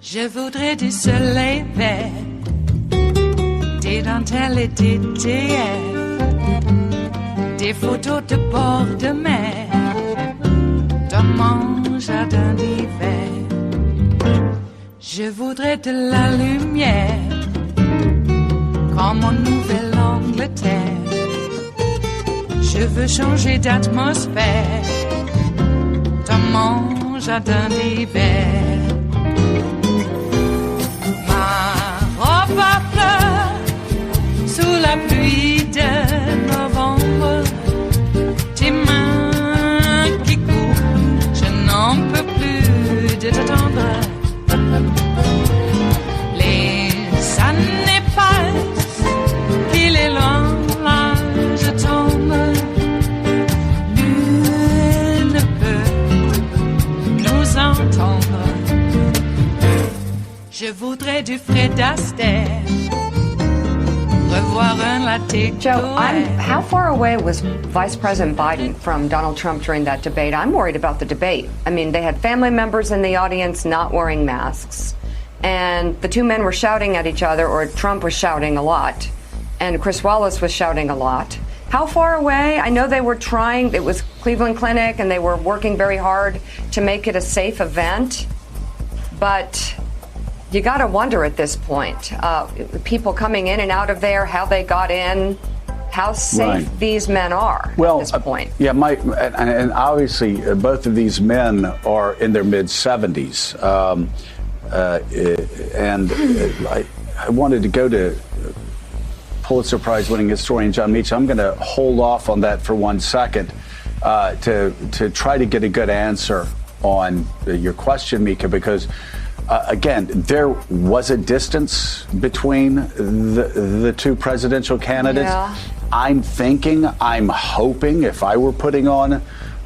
Je voudrais du soleil vert, des dentelles et des théâtres, des photos de bord de mer, dans mon jardin d'hiver. Je voudrais de la lumière, comme en Nouvelle-Angleterre. Je veux changer d'atmosphère, dans mon jardin d'hiver. Ma fleur sous la pluie de novembre, tes mains qui courent, je n'en peux plus de t'attendre. Les années passent, qu'il est loin, là je tombe. Nul ne peut nous entendre. Je voudrais du Fred Astaire, revoir un latte. Joe, how far away was Vice President Biden from Donald Trump during that debate? I'm worried about the debate. I mean, they had family members in the audience not wearing masks, and the two men were shouting at each other, or Trump was shouting a lot, and Chris Wallace was shouting a lot. How far away? I know they were trying, it was Cleveland Clinic, and they were working very hard to make it a safe event, but you got to wonder at this point, people coming in and out of there, how they got in, how safe these men are at this point. And obviously both of these men are in their mid-70s. I wanted to go to Pulitzer Prize-winning historian John Meacham. I'm going to hold off on that for 1 second to try to get a good answer on your question, Mika, because again, there was a distance between the two presidential candidates. Yeah. I'm hoping if I were putting on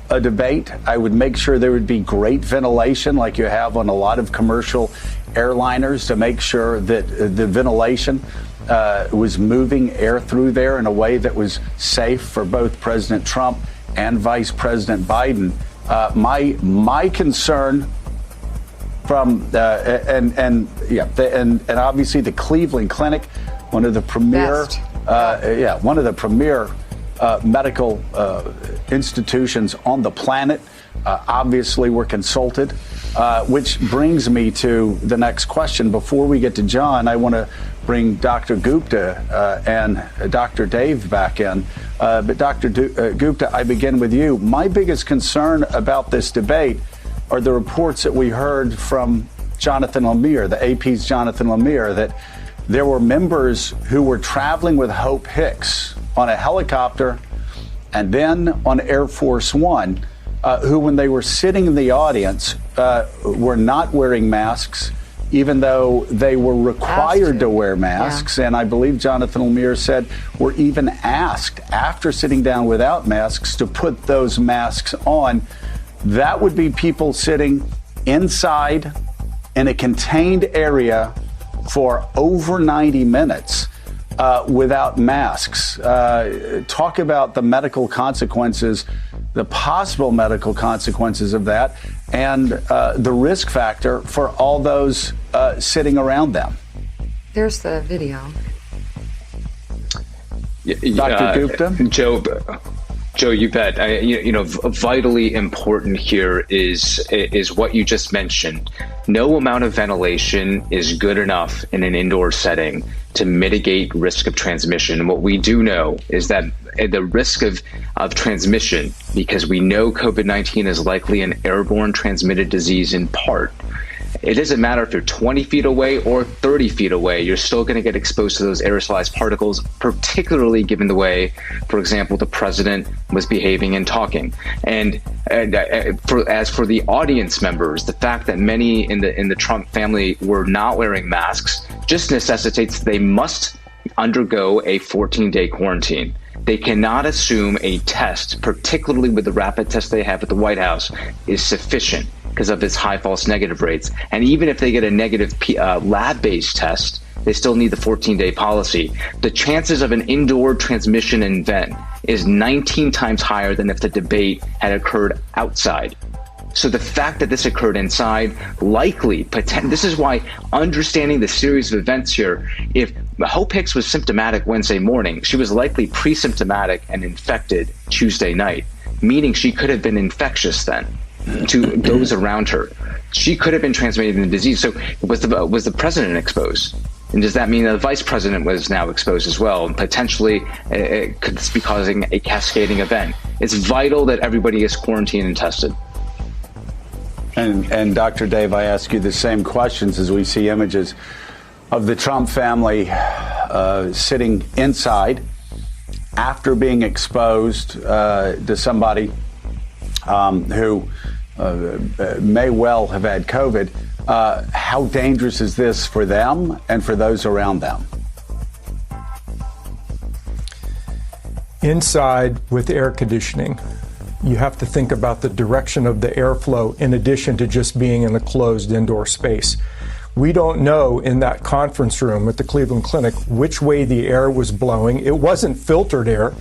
a debate, I would make sure there would be great ventilation like you have on a lot of commercial airliners to make sure that the ventilation was moving air through there in a way that was safe for both President Trump and Vice President Biden. My concern from and obviously the Cleveland Clinic, one of the premier medical institutions on the planet, obviously were consulted, which brings me to the next question. Before we get to John, I want to bring Dr. Gupta and Dr. Dave back in. But Dr. Gupta, I begin with you. My biggest concern about this debate are the reports that we heard from Jonathan Lemire, the AP's Jonathan Lemire, that there were members who were traveling with Hope Hicks on a helicopter and then on Air Force One, who, when they were sitting in the audience, were not wearing masks, even though they were required to wear masks. Yeah. And I believe Jonathan Lemire said were even asked after sitting down without masks to put those masks on. That would be people sitting inside in a contained area for over 90 minutes without masks. Talk about the medical consequences, the possible medical consequences of that, and the risk factor for all those sitting around them. Here's the video. Dr. Gupta? Joe, you bet. Vitally important here is what you just mentioned. No amount of ventilation is good enough in an indoor setting to mitigate risk of transmission. What we do know is that the risk of transmission, because we know COVID-19 is likely an airborne transmitted disease in part, it doesn't matter if you're 20 feet away or 30 feet away, you're still going to get exposed to those aerosolized particles, particularly given the way, for example, the president was behaving and talking. And as for the audience members, the fact that many in the Trump family were not wearing masks just necessitates they must undergo a 14-day quarantine. They cannot assume a test, particularly with the rapid test they have at the White House, is sufficient because of its high false negative rates. And even if they get a negative lab-based test, they still need the 14-day policy. The chances of an indoor transmission event is 19 times higher than if the debate had occurred outside. So the fact that this occurred inside, this is why understanding the series of events here, if Hope Hicks was symptomatic Wednesday morning, she was likely pre-symptomatic and infected Tuesday night, meaning she could have been infectious then to those around her. She could have been transmitting the disease. So was the president exposed? And does that mean that the vice president was now exposed as well? And potentially, could this be causing a cascading event? It's vital that everybody is quarantined and tested. And Dr. Dave, I ask you the same questions as we see images of the Trump family sitting inside after being exposed to somebody who may well have had COVID. How dangerous is this for them and for those around them? Inside with air conditioning, you have to think about the direction of the airflow in addition to just being in a closed indoor space. We don't know in that conference room at the Cleveland Clinic which way the air was blowing. It wasn't filtered air.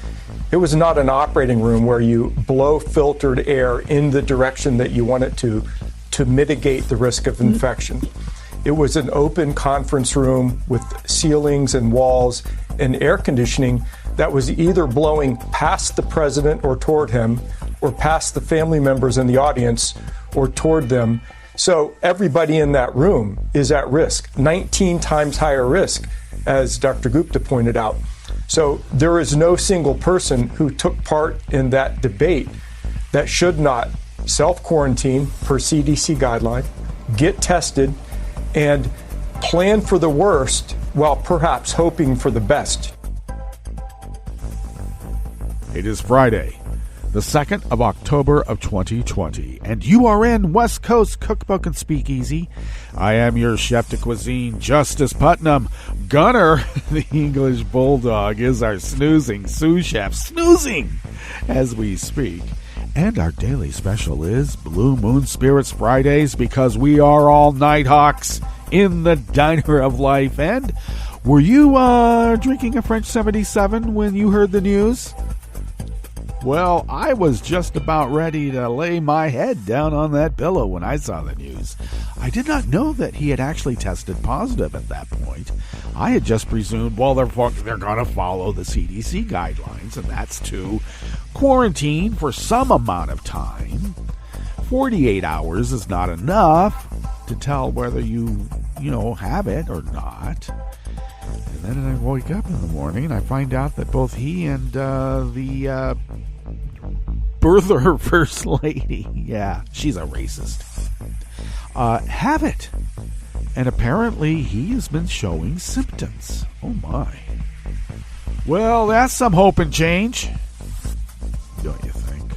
It was not an operating room where you blow filtered air in the direction that you want it to mitigate the risk of infection. It was an open conference room with ceilings and walls and air conditioning that was either blowing past the president or toward him, or past the family members in the audience or toward them. So everybody in that room is at risk, 19 times higher risk, as Dr. Gupta pointed out. So there is no single person who took part in that debate that should not self-quarantine per CDC guideline, get tested, and plan for the worst while perhaps hoping for the best. It is Friday, the 2nd of October of 2020, and you are in West Coast Cookbook and Speakeasy. I am your chef de cuisine, Justice Putnam. Gunner, the English bulldog, is our snoozing sous chef, snoozing as we speak. And our daily special is Blue Moon Spirits Fridays, because we are all Nighthawks in the diner of life. And were you drinking a French 77 when you heard the news? Well, I was just about ready to lay my head down on that pillow when I saw the news. I did not know that he had actually tested positive at that point. I had just presumed, well, they're going to follow the CDC guidelines, and that's to quarantine for some amount of time. 48 hours is not enough to tell whether you have it or not. And then I wake up in the morning and I find out that both he and the birther first lady, yeah, she's a racist, have it. And apparently he has been showing symptoms. Oh my. Well, that's some hope and change, don't you think?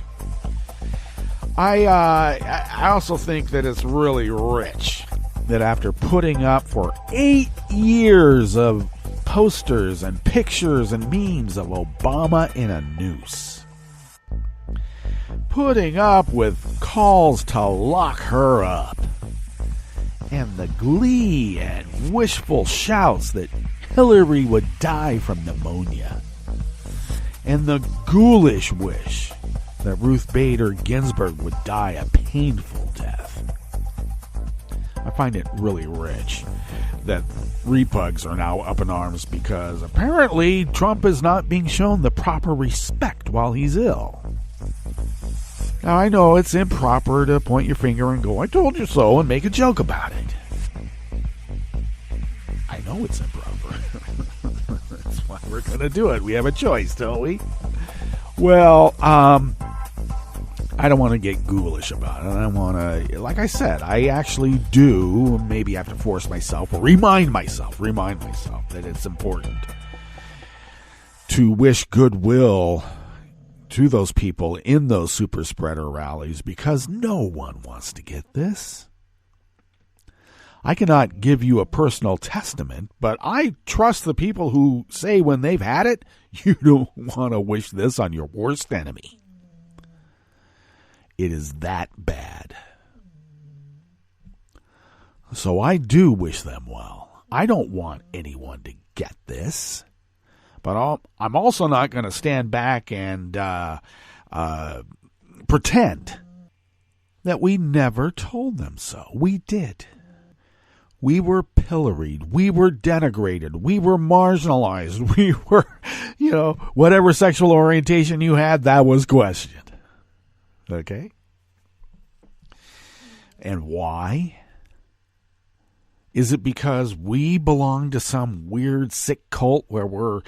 I also think that it's really rich that after putting up for 8 years of posters and pictures and memes of Obama in a noose, putting up with calls to lock her up, and the glee and wishful shouts that Hillary would die from pneumonia, and the ghoulish wish that Ruth Bader Ginsburg would die a painful death. I find it really rich that repugs are now up in arms because apparently Trump is not being shown the proper respect while he's ill. Now, I know it's improper to point your finger and go, I told you so, and make a joke about it. I know it's improper. That's why we're going to do it. We have a choice, don't we? Well, I don't want to get ghoulish about it. I want to, like I said, I actually do maybe have to force myself or remind myself that it's important to wish goodwill to those people in those super spreader rallies, because no one wants to get this. I cannot give you a personal testament, but I trust the people who say when they've had it, you don't want to wish this on your worst enemy. It is that bad. So I do wish them well. I don't want anyone to get this. But I'm also not going to stand back and pretend that we never told them so. We did. We were pilloried. We were denigrated. We were marginalized. We were, whatever sexual orientation you had, that was questioned. Okay? And why? Is it because we belong to some weird sick cult where we're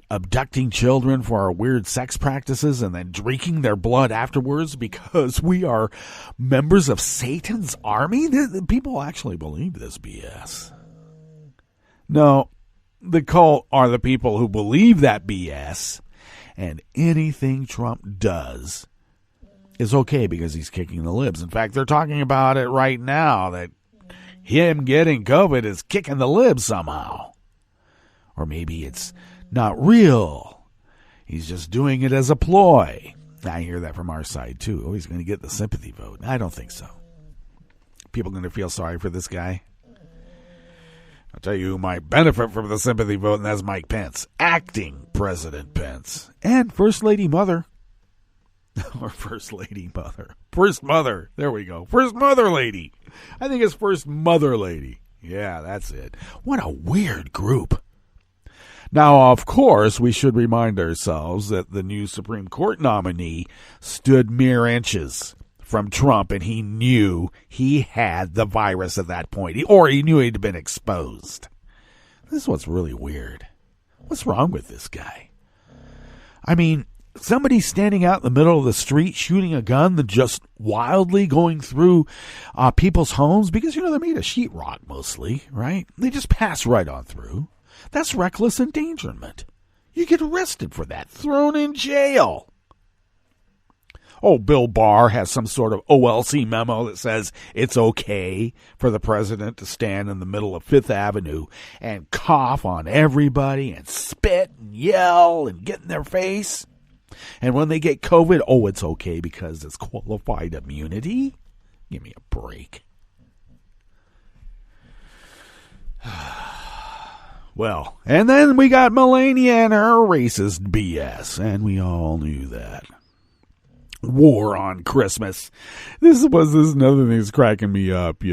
abducting children for our weird sex practices and then drinking their blood afterwards because we are members of Satan's army? People actually believe this BS. No, the cult are the people who believe that BS, and anything Trump does is okay because he's kicking the libs. In fact, they're talking about it right now that him getting COVID is kicking the libs somehow. Or maybe it's not real. He's just doing it as a ploy. I hear that from our side, too. Oh, he's going to get the sympathy vote. I don't think so. People are going to feel sorry for this guy. I'll tell you who might benefit from the sympathy vote, and that's Mike Pence. Acting President Pence. And First Lady Mother. Or First Lady Mother. First Mother. There we go. First Mother Lady. I think it's First Mother Lady. Yeah, that's it. What a weird group. Now, of course, we should remind ourselves that the new Supreme Court nominee stood mere inches from Trump, and he knew he had the virus at that point, or he knew he'd been exposed. This is what's really weird. What's wrong with this guy? I mean, somebody standing out in the middle of the street shooting a gun that just wildly going through people's homes, because, they're made of sheetrock mostly, right? They just pass right on through. That's reckless endangerment. You get arrested for that, thrown in jail. Oh, Bill Barr has some sort of OLC memo that says it's okay for the president to stand in the middle of Fifth Avenue and cough on everybody and spit and yell and get in their face. And when they get COVID, it's okay because it's qualified immunity? Give me a break. Well, and then we got Melania and her racist BS, and we all knew that. War on Christmas. This is another thing that's cracking me up,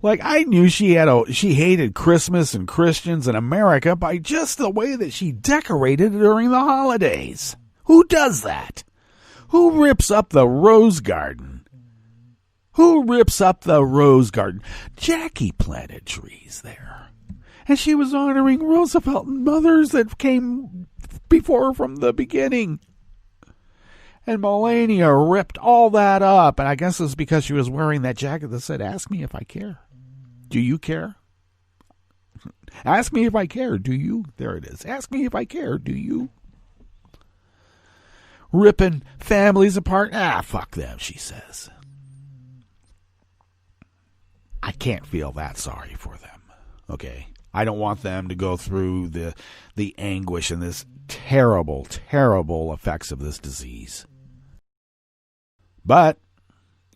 Like, I knew she hated Christmas and Christians in America by just the way that she decorated during the holidays. Who does that? Who rips up the rose garden? Jackie planted trees there. And she was honoring Roosevelt and mothers that came before her from the beginning. And Melania ripped all that up. And I guess it's because she was wearing that jacket that said, "Ask me if I care." Do you care? Ask me if I care. Do you? There it is. Ask me if I care. Do you? Ripping families apart. Fuck them, she says. I can't feel that sorry for them. Okay? I don't want them to go through the anguish and this terrible, terrible effects of this disease. But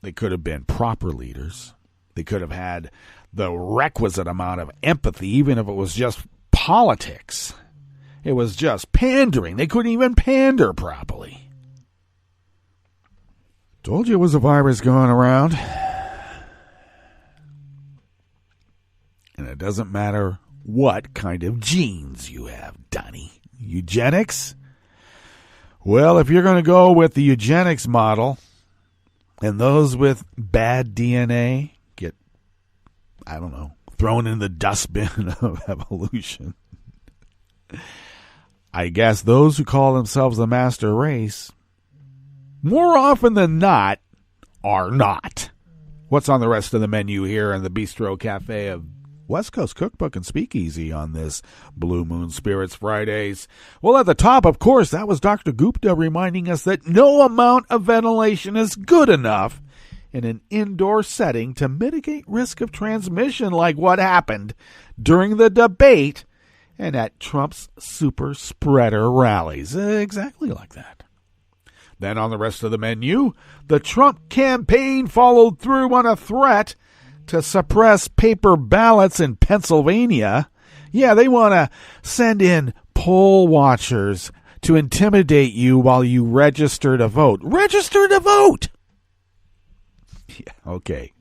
they could have been proper leaders. They could have had the requisite amount of empathy, even if it was just politics. It was just pandering. They couldn't even pander properly. Told you it was a virus going around. And it doesn't matter what kind of genes you have, Donnie. Eugenics? Well, if you're going to go with the eugenics model, and those with bad DNA get, thrown in the dustbin of evolution, I guess those who call themselves the master race, more often than not, are not. What's on the rest of the menu here in the Bistro Cafe of West Coast Cookbook and Speakeasy on this Blue Moon Spirits Fridays? Well, at the top, of course, that was Dr. Gupta reminding us that no amount of ventilation is good enough in an indoor setting to mitigate risk of transmission, like what happened during the debate and at Trump's super spreader rallies. Exactly like that. Then on the rest of the menu, the Trump campaign followed through on a threat to suppress paper ballots in Pennsylvania. Yeah, they want to send in poll watchers to intimidate you while you register to vote. Register to vote! Yeah, okay.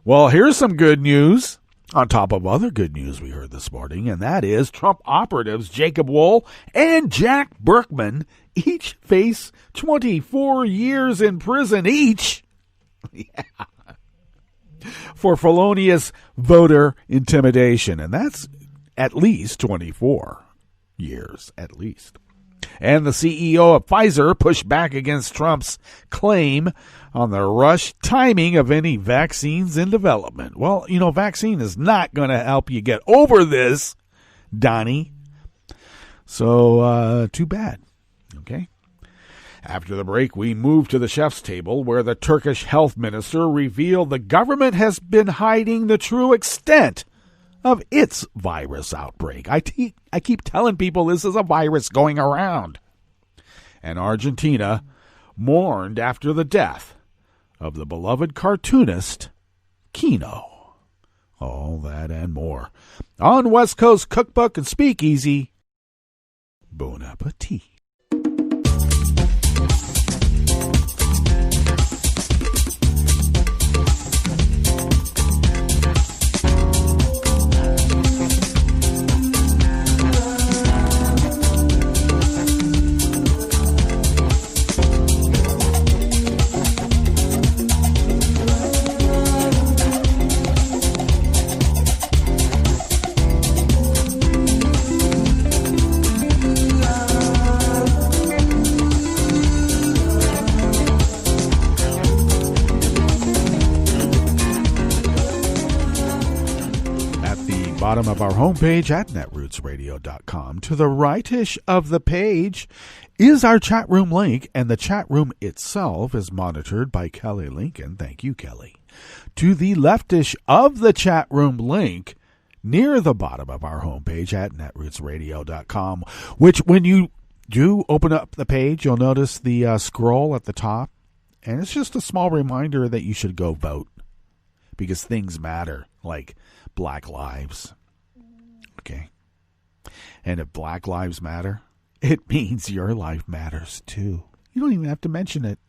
Well, here's some good news on top of other good news we heard this morning, and that is Trump operatives Jacob Wohl and Jack Burkman each face 24 years in prison each. Yeah. For felonious voter intimidation, and that's at least 24 years, at least. And the CEO of Pfizer pushed back against Trump's claim on the rushed timing of any vaccines in development. Well, vaccine is not going to help you get over this, Donnie. So, too bad. Okay. After the break, we move to the chef's table, where the Turkish health minister revealed the government has been hiding the true extent of its virus outbreak. I keep telling people this is a virus going around. And Argentina mourned after the death of the beloved cartoonist Quino. All that and more on West Coast Cookbook and Speakeasy. Bon appetit. Bottom of our homepage at netrootsradio.com. To the rightish of the page is our chat room link, and the chat room itself is monitored by Kelly Lincoln. Thank you, Kelly. To the leftish of the chat room link, near the bottom of our homepage at netrootsradio.com, which when you do open up the page, you'll notice the scroll at the top, and it's just a small reminder that you should go vote, because things matter, like Black lives. Okay. And if Black lives matter, it means your life matters too. You don't even have to mention it.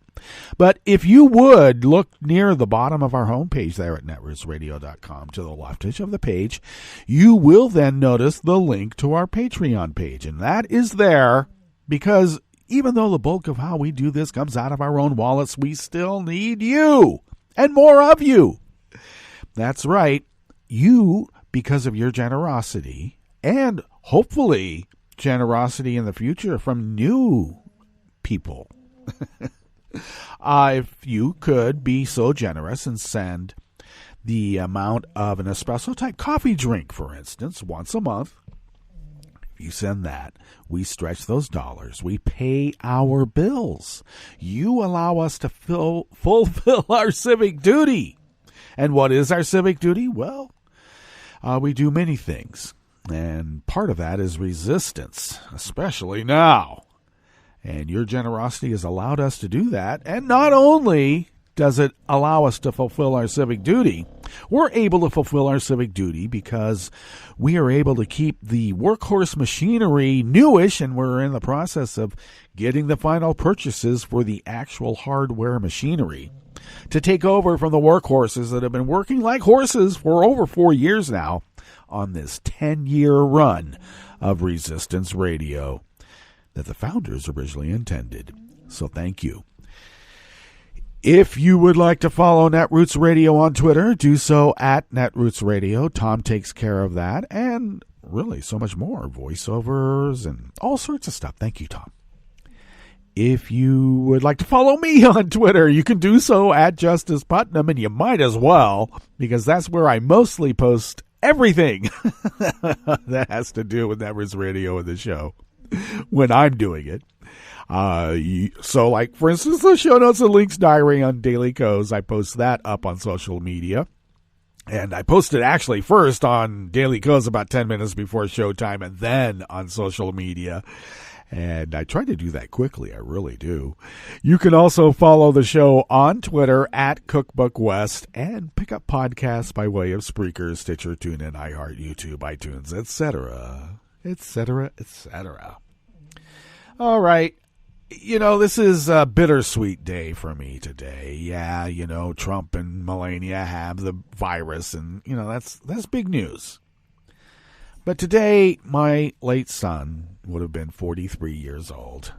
But if you would look near the bottom of our homepage there at netrootsradio.com, to the leftish of the page, you will then notice the link to our Patreon page. And that is there because even though the bulk of how we do this comes out of our own wallets, we still need you and more of you. That's right. You, because of your generosity, and hopefully generosity in the future from new people. If you could be so generous and send the amount of an espresso-type coffee drink, for instance, once a month, if you send that, we stretch those dollars. We pay our bills. You allow us to fulfill our civic duty. And what is our civic duty? Well, we do many things, and part of that is resistance, especially now. And your generosity has allowed us to do that, and not only does it allow us to fulfill our civic duty, we're able to fulfill our civic duty because we are able to keep the workhorse machinery newish, and we're in the process of getting the final purchases for the actual hardware machinery to take over from the workhorses that have been working like horses for over 4 years now on this 10-year run of Resistance Radio that the founders originally intended. So thank you. If you would like to follow Netroots Radio on Twitter, do so at Netroots Radio. Tom takes care of that and really so much more. Voiceovers and all sorts of stuff. Thank you, Tom. If you would like to follow me on Twitter, you can do so at Justice Putnam, and you might as well, because that's where I mostly post everything that has to do with Netroots Radio and the show when I'm doing it. So, like, for instance, the show notes and links diary on Daily Kos, I post that up on social media. And I posted actually first on Daily Kos about 10 minutes before showtime and then on social media. And I try to do that quickly. I really do. You can also follow the show on Twitter at Cookbook West and pick up podcasts by way of Spreaker, Stitcher, TuneIn, iHeart, YouTube, iTunes, etc., etc., etc. All right. You know, this is a bittersweet day for me today. Yeah, you know, Trump and Melania have the virus, and, you know, that's big news. But today, my late son would have been 43 years old.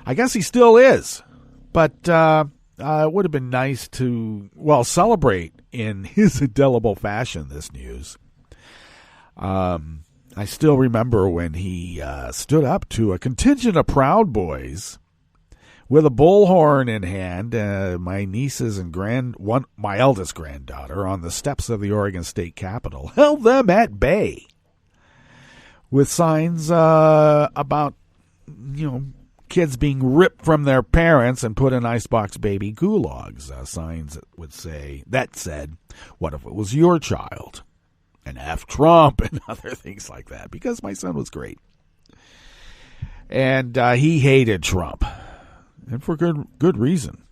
I guess he still is, but it would have been nice to, well, celebrate in his indelible fashion this news. I still remember when he stood up to a contingent of Proud Boys with a bullhorn in hand. My nieces and my eldest granddaughter on the steps of the Oregon State Capitol held them at bay with signs about, you know, kids being ripped from their parents and put in icebox baby gulags. Signs that said, "What if it was your child?" And F Trump and other things like that, because my son was great. And he hated Trump, and for good reason.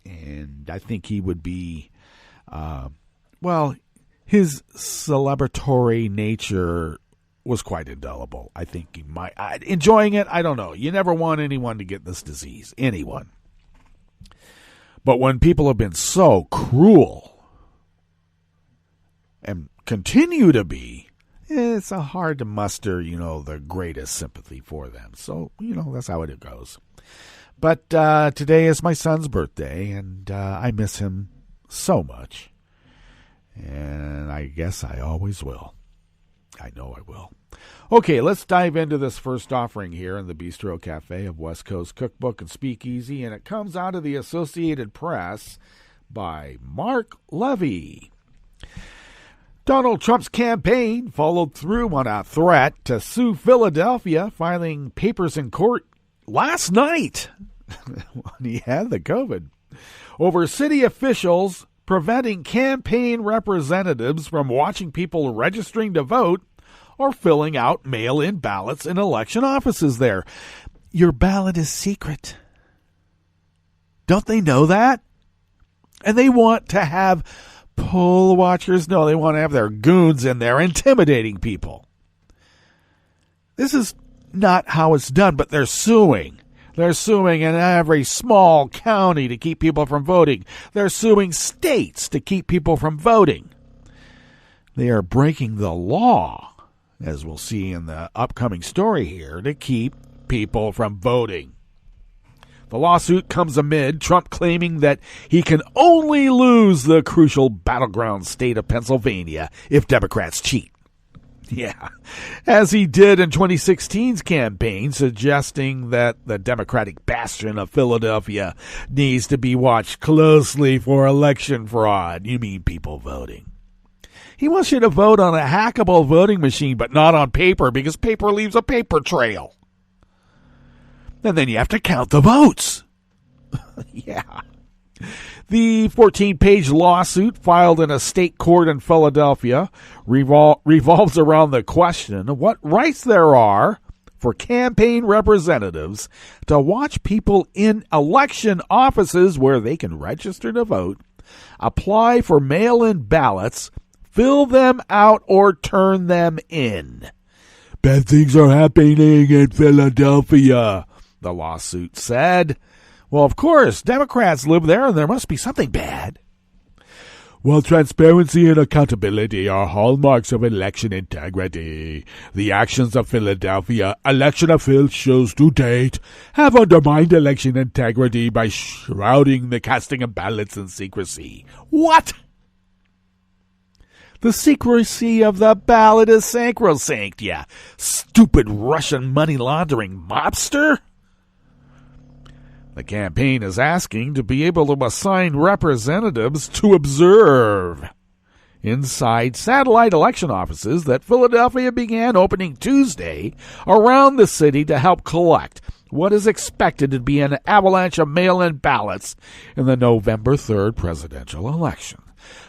And I think he would be, his celebratory nature was quite indelible. I think he might, enjoying it, I don't know. You never want anyone to get this disease, anyone. But when people have been so cruel and continue to be, it's hard to muster, you know, the greatest sympathy for them. So, you know, that's how it goes. But today is my son's birthday, and I miss him so much. And I guess I always will. I know I will. Okay, let's dive into this first offering here in the Bistro Cafe of West Coast Cookbook and Speakeasy, and it comes out of the Associated Press by Mark Levy. Donald Trump's campaign followed through on a threat to sue Philadelphia, filing papers in court last night when he had the COVID over city officials preventing campaign representatives from watching people registering to vote or filling out mail-in ballots in election offices there. Your ballot is secret. Don't they know that? And they want to have poll watchers? No, they want to have their goons in there intimidating people. This is not how it's done, but they're suing. They're suing in every small county to keep people from voting. They're suing states to keep people from voting. They are breaking the law, as we'll see in the upcoming story here, to keep people from voting. The lawsuit comes amid Trump claiming that he can only lose the crucial battleground state of Pennsylvania if Democrats cheat. Yeah, as he did in 2016's campaign, suggesting that the Democratic bastion of Philadelphia needs to be watched closely for election fraud. You mean people voting. He wants you to vote on a hackable voting machine, but not on paper, because paper leaves a paper trail. And then you have to count the votes. Yeah. The 14-page lawsuit filed in a state court in Philadelphia revolves around the question of what rights there are for campaign representatives to watch people in election offices where they can register to vote, apply for mail-in ballots, fill them out, or turn them in. Bad things are happening in Philadelphia, the lawsuit said. Well, of course, Democrats live there, and there must be something bad. While transparency and accountability are hallmarks of election integrity, the actions of Philadelphia election officials to date have undermined election integrity by shrouding the casting of ballots in secrecy. What? The secrecy of the ballot is sacrosanct, you stupid Russian money laundering mobster. The campaign is asking to be able to assign representatives to observe inside satellite election offices that Philadelphia began opening Tuesday around the city to help collect what is expected to be an avalanche of mail-in ballots in the November 3rd presidential election.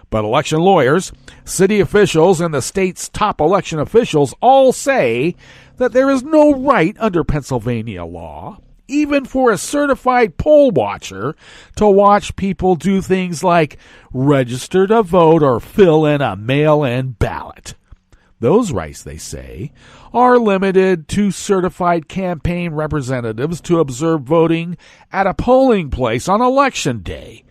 But election lawyers, city officials, and the state's top election officials all say that there is no right under Pennsylvania law, even for a certified poll watcher, to watch people do things like register to vote or fill in a mail-in ballot. Those rights, they say, are limited to certified campaign representatives to observe voting at a polling place on Election Day,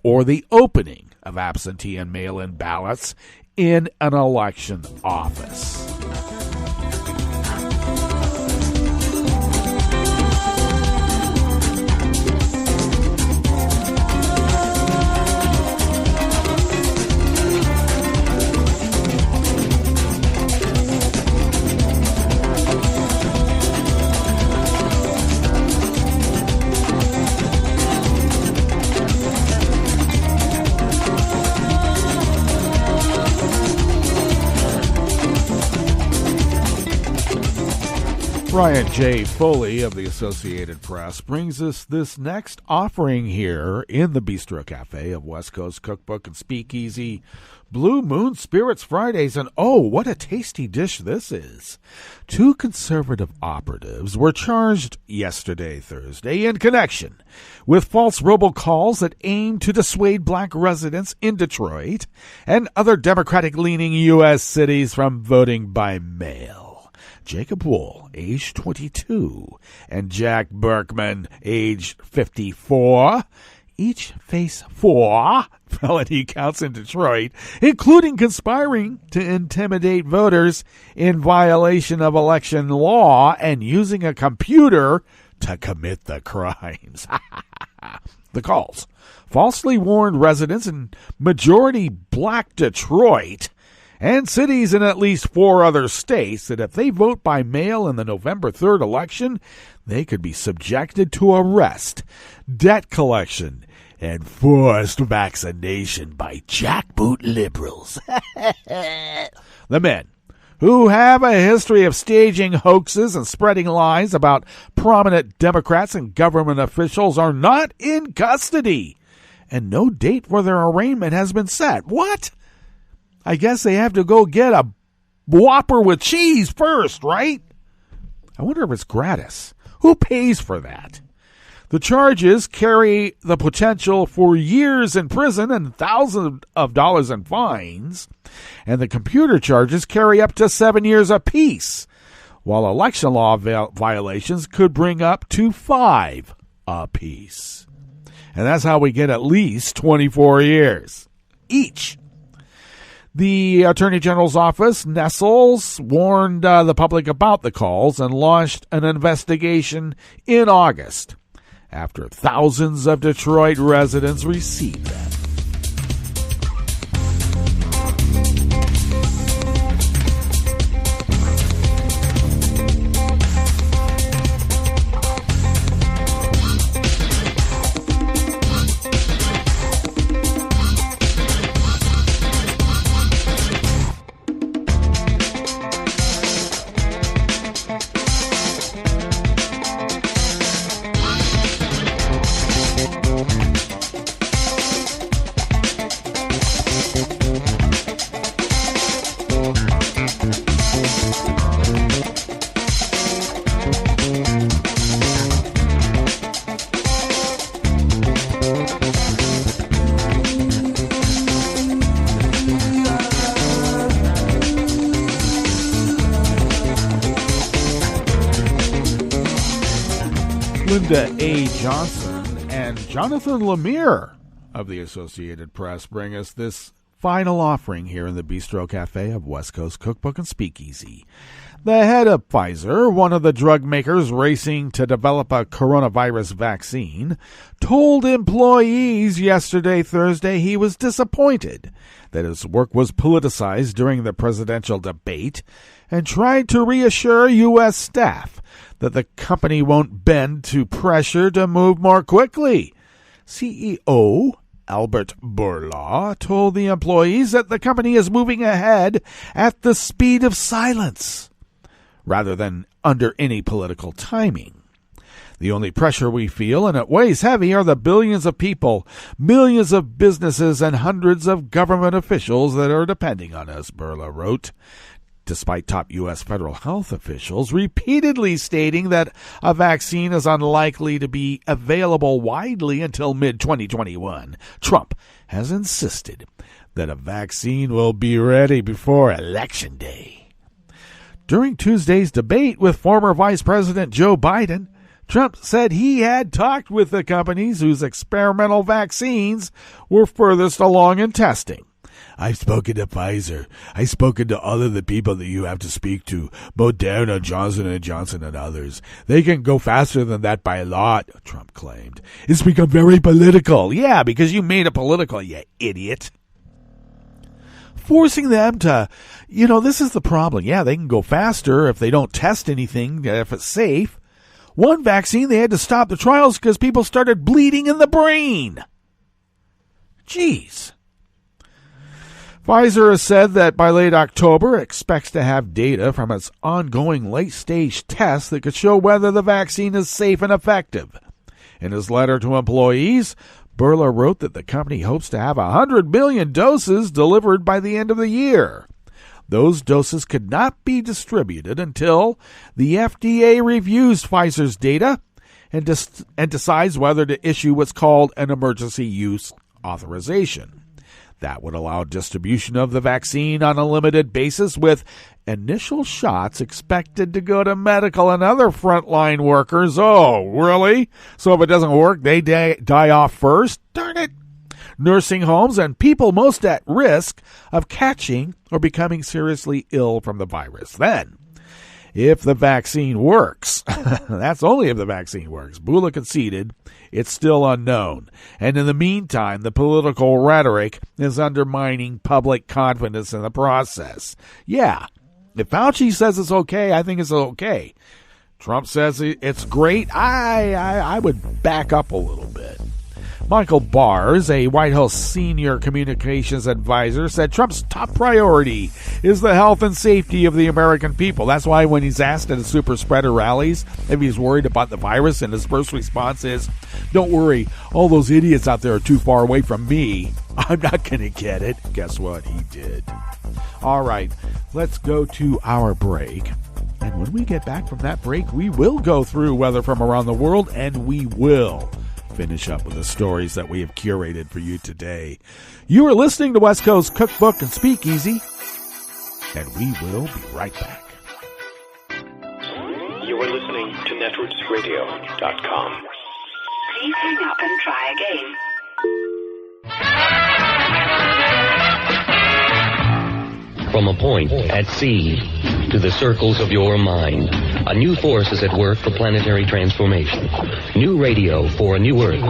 or the opening of absentee and mail-in ballots in an election office. Brian J. Foley of the Associated Press brings us this next offering here in the Bistro Cafe of West Coast Cookbook and Speakeasy. Blue Moon Spirits Fridays, and oh, what a tasty dish this is. 2 conservative operatives were charged yesterday, Thursday, in connection with false robocalls that aimed to dissuade black residents in Detroit and other Democratic-leaning U.S. cities from voting by mail. Jacob Wohl, age 22, and Jack Burkman, age 54, each face 4 felony counts in Detroit, including conspiring to intimidate voters in violation of election law and using a computer to commit the crimes. The calls falsely warned residents in majority black Detroit and cities in at least 4 other states that if they vote by mail in the November 3rd election, they could be subjected to arrest, debt collection, and forced vaccination by jackboot liberals. The men, who have a history of staging hoaxes and spreading lies about prominent Democrats and government officials, are not in custody, and no date for their arraignment has been set. What? I guess they have to go get a Whopper with cheese first, right? I wonder if it's gratis. Who pays for that? The charges carry the potential for years in prison and thousands of dollars in fines, and the computer charges carry up to 7 years apiece, while election law violations could bring up to 5 apiece. And that's how we get at least 24 years each. The Attorney General's office, Nestles, warned the public about the calls and launched an investigation in August after thousands of Detroit residents received them. Linda A. Johnson and Jonathan Lemire of the Associated Press bring us this final offering here in the Bistro Cafe of West Coast Cookbook and Speakeasy. The head of Pfizer, one of the drug makers racing to develop a coronavirus vaccine, told employees yesterday, Thursday, he was disappointed that his work was politicized during the presidential debate and tried to reassure U.S. staff that the company won't bend to pressure to move more quickly. CEO Albert Bourla told the employees that the company is moving ahead at the speed of silence, rather than under any political timing. The only pressure we feel, and it weighs heavy, are the billions of people, millions of businesses, and hundreds of government officials that are depending on us, Burla wrote. Despite top U.S. federal health officials repeatedly stating that a vaccine is unlikely to be available widely until mid-2021, Trump has insisted that a vaccine will be ready before Election Day. During Tuesday's debate with former Vice President Joe Biden, Trump said he had talked with the companies whose experimental vaccines were furthest along in testing. I've spoken to Pfizer. I've spoken to all of the people that you have to speak to, Moderna, Johnson & Johnson, and others. They can go faster than that by a lot, Trump claimed. It's become very political. Yeah, because you made it political, you idiot. Forcing them to, this is the problem. Yeah, they can go faster if they don't test anything, if it's safe. One vaccine, they had to stop the trials because people started bleeding in the brain. Jeez. Pfizer has said that by late October, it expects to have data from its ongoing late-stage tests that could show whether the vaccine is safe and effective. In his letter to employees, Burla wrote that the company hopes to have 100 million doses delivered by the end of the year. Those doses could not be distributed until the FDA reviews Pfizer's data and decides whether to issue what's called an emergency use authorization. That would allow distribution of the vaccine on a limited basis, with initial shots expected to go to medical and other frontline workers. Oh, really? So if it doesn't work, they die off first? Darn it! Nursing homes and people most at risk of catching or becoming seriously ill from the virus. Then, if the vaccine works, that's only if the vaccine works. Bula conceded it's still unknown. And in the meantime, the political rhetoric is undermining public confidence in the process. Yeah, if Fauci says it's okay, I think it's okay. Trump says it's great. I would back up a little bit. Michael Bars, a White House senior communications advisor, said Trump's top priority is the health and safety of the American people. That's why when he's asked at the super spreader rallies if he's worried about the virus, and his first response is, don't worry, all those idiots out there are too far away from me. I'm not going to get it. Guess what? He did. All right, let's go to our break. And when we get back from that break, we will go through weather from around the world, and we will finish up with the stories that we have curated for you today. You are listening to West Coast Cookbook and Speakeasy, and we will be right back. You are listening to netrootsradio.com. Please hang up and try again. From a point at sea to the circles of your mind, a new force is at work for planetary transformation. New radio for a new Earth.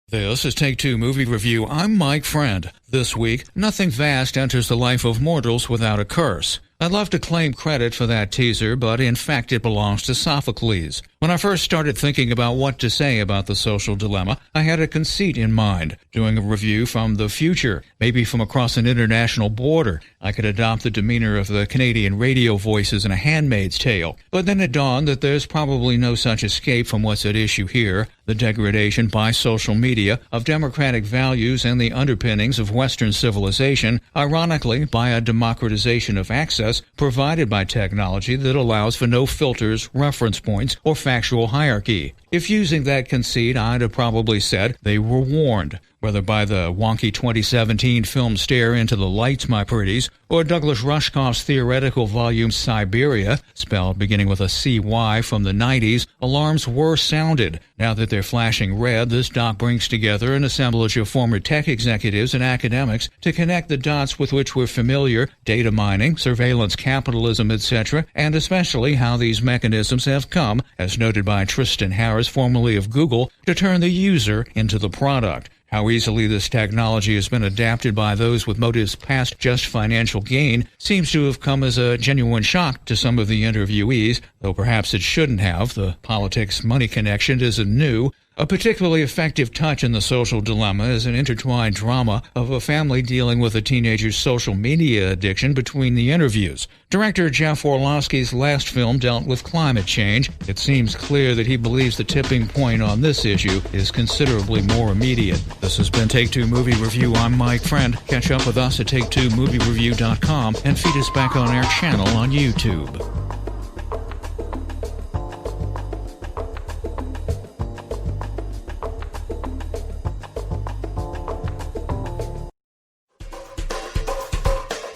This is Take Two Movie Review. I'm Mike Friend. This week, nothing vast enters the life of mortals without a curse. I'd love to claim credit for that teaser, but in fact it belongs to Sophocles. When I first started thinking about what to say about the social dilemma, I had a conceit in mind, doing a review from the future, maybe from across an international border. I could adopt the demeanor of the Canadian radio voices in A Handmaid's Tale. But then it dawned that there's probably no such escape from what's at issue here, the degradation by social media of democratic values and the underpinnings of Western civilization, ironically by a democratization of access provided by technology that allows for no filters, reference points, or factual hierarchy. If using that conceit, I'd have probably said they were warned, whether by the wonky 2017 film Stare Into the Lights, My Pretties, or Douglas Rushkoff's theoretical volume Siberia, spelled beginning with a CY from the 90s, alarms were sounded. Now that they're flashing red, this doc brings together an assemblage of former tech executives and academics to connect the dots with which we're familiar, data mining, surveillance capitalism, etc., and especially how these mechanisms have come, as noted by Tristan Harris, formerly of Google, to turn the user into the product. How easily this technology has been adapted by those with motives past just financial gain seems to have come as a genuine shock to some of the interviewees, though perhaps it shouldn't have. The politics-money connection isn't new. A particularly effective touch in The Social Dilemma is an intertwined drama of a family dealing with a teenager's social media addiction between the interviews. Director Jeff Orlowski's last film dealt with climate change. It seems clear that he believes the tipping point on this issue is considerably more immediate. This has been Take Two Movie Review. I'm Mike Friend. Catch up with us at take2moviereview.com and feed us back on our channel on YouTube.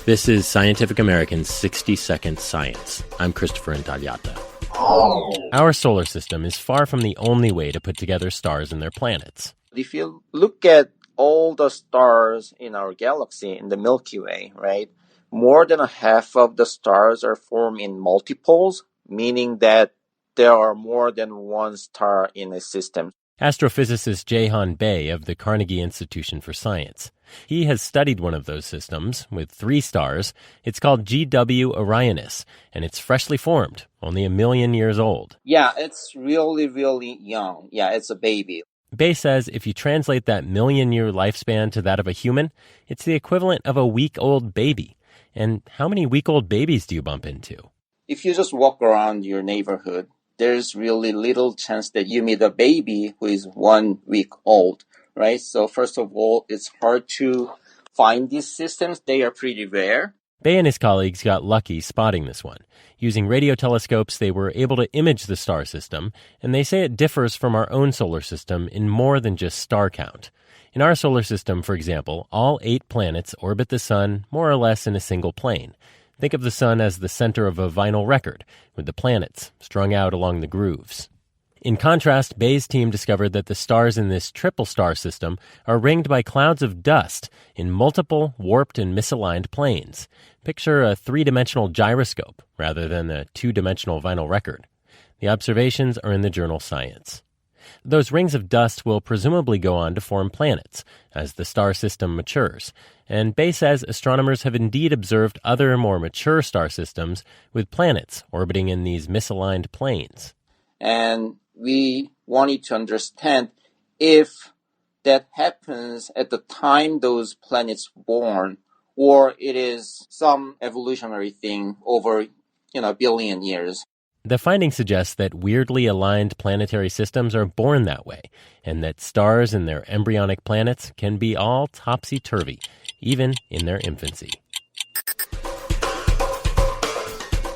This is Scientific American's 60-Second Science. I'm Christopher Intagliata. Our solar system is far from the only way to put together stars and their planets. If you look at all the stars in our galaxy, in the Milky Way, right, more than a half of the stars are formed in multiples, meaning that there are more than one star in a system. Astrophysicist Jehan Bey of the Carnegie Institution for Science. He has studied one of those systems with 3 stars. It's called GW Orionis, and it's freshly formed, only 1 million years old. Yeah, it's really, really young. Yeah, it's a baby. Bey says if you translate that 1 million-year lifespan to that of a human, it's the equivalent of a week-old baby. And how many week-old babies do you bump into? If you just walk around your neighborhood, there's really little chance that you meet a baby who is 1 week old, right? So first of all, it's hard to find these systems. They are pretty rare. Bey and his colleagues got lucky spotting this one. Using radio telescopes, they were able to image the star system, and they say it differs from our own solar system in more than just star count. In our solar system, for example, all 8 planets orbit the sun more or less in a single plane. Think of the sun as the center of a vinyl record, with the planets strung out along the grooves. In contrast, Bey's team discovered that the stars in this triple star system are ringed by clouds of dust in multiple warped and misaligned planes. Picture a 3-dimensional gyroscope rather than a 2-dimensional vinyl record. The observations are in the journal Science. Those rings of dust will presumably go on to form planets as the star system matures. And Bey says astronomers have indeed observed other more mature star systems with planets orbiting in these misaligned planes. And we wanted to understand if that happens at the time those planets born, or it is some evolutionary thing over, 1 billion years. The finding suggests that weirdly aligned planetary systems are born that way, and that stars and their embryonic planets can be all topsy-turvy, even in their infancy.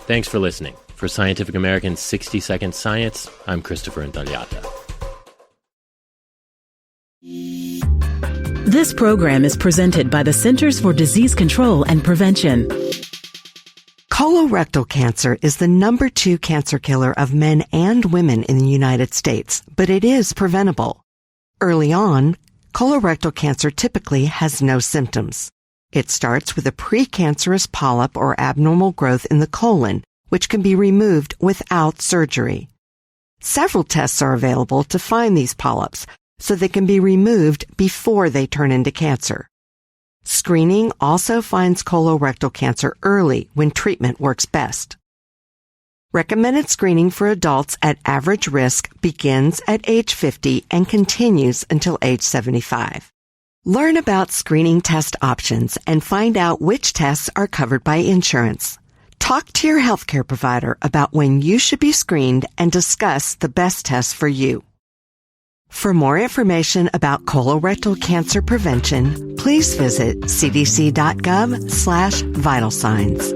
Thanks for listening. For Scientific American's 60-Second Science, I'm Christopher Intagliata. This program is presented by the Centers for Disease Control and Prevention. Colorectal cancer is the number 2 cancer killer of men and women in the United States, but it is preventable. Early on, colorectal cancer typically has no symptoms. It starts with a precancerous polyp or abnormal growth in the colon, which can be removed without surgery. Several tests are available to find these polyps, so they can be removed before they turn into cancer. Screening also finds colorectal cancer early when treatment works best. Recommended screening for adults at average risk begins at age 50 and continues until age 75. Learn about screening test options and find out which tests are covered by insurance. Talk to your healthcare provider about when you should be screened and discuss the best tests for you. For more information about colorectal cancer prevention, please visit cdc.gov/vital signs.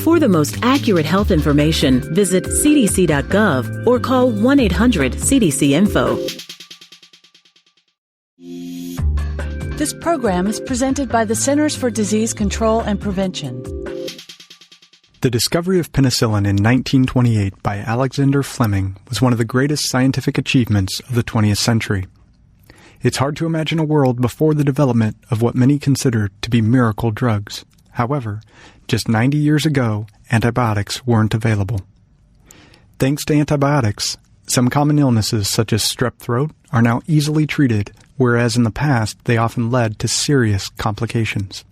For the most accurate health information, visit cdc.gov or call 1-800-CDC-INFO. This program is presented by the Centers for Disease Control and Prevention. The discovery of penicillin in 1928 by Alexander Fleming was one of the greatest scientific achievements of the 20th century. It's hard to imagine a world before the development of what many consider to be miracle drugs. However, just 90 years ago, antibiotics weren't available. Thanks to antibiotics, some common illnesses such as strep throat are now easily treated, whereas in the past they often led to serious complications.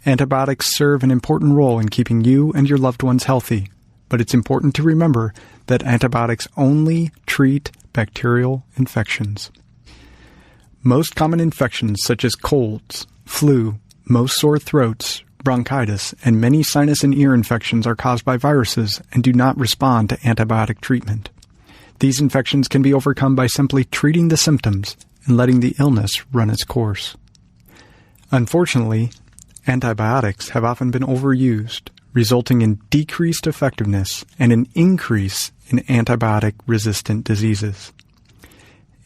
Antibiotics serve an important role in keeping you and your loved ones healthy, but it's important to remember that antibiotics only treat bacterial infections. Most common infections such as colds, flu, most sore throats, bronchitis, and many sinus and ear infections are caused by viruses and do not respond to antibiotic treatment. These infections can be overcome by simply treating the symptoms and letting the illness run its course. Unfortunately, antibiotics have often been overused, resulting in decreased effectiveness and an increase in antibiotic-resistant diseases.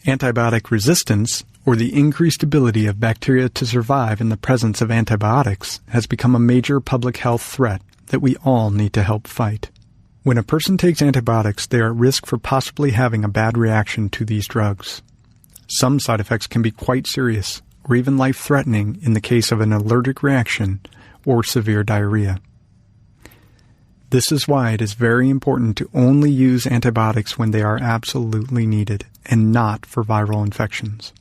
Antibiotic resistance, or the increased ability of bacteria to survive in the presence of antibiotics, has become a major public health threat that we all need to help fight. When a person takes antibiotics, they are at risk for possibly having a bad reaction to these drugs. Some side effects can be quite serious, or even life-threatening in the case of an allergic reaction or severe diarrhea. This is why it is very important to only use antibiotics when they are absolutely needed, and not for viral infections.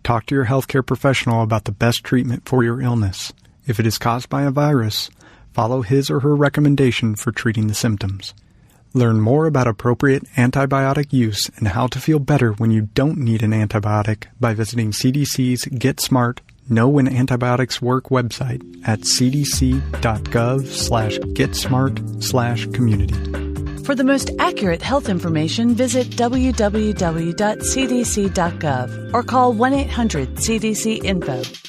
Talk to your healthcare professional about the best treatment for your illness. If it is caused by a virus, follow his or her recommendation for treating the symptoms. Learn more about appropriate antibiotic use and how to feel better when you don't need an antibiotic by visiting CDC's Get Smart, Know When Antibiotics Work website at cdc.gov/getsmart/community. For the most accurate health information, visit www.cdc.gov or call 1-800-CDC-INFO.